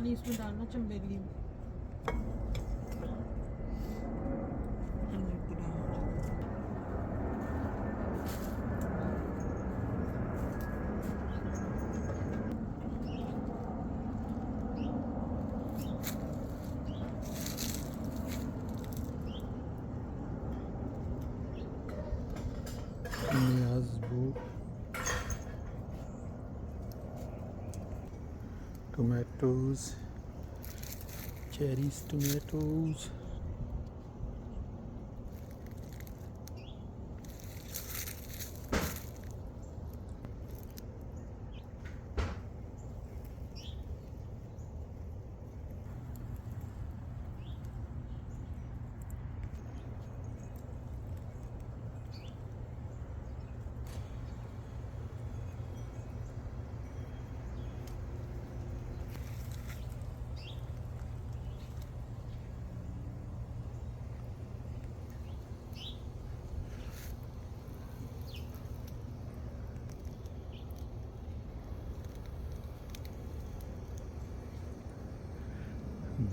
पानी इसमें डालना चमेली में। Niazbu tomatoes, cherries tomatoes.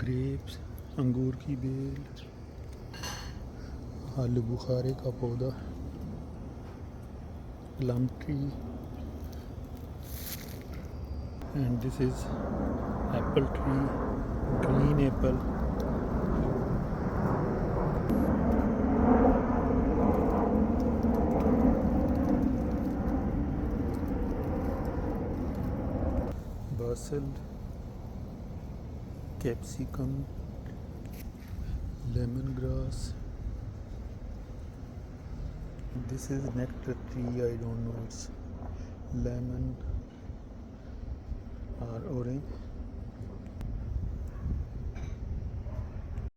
Grapes, अंगूर की बेल, आलू बुखारे का पौधा, plum tree, and this is apple tree, green apple. Basil, capsicum, lemongrass. This is nectar tree. I don't know, it's lemon or orange.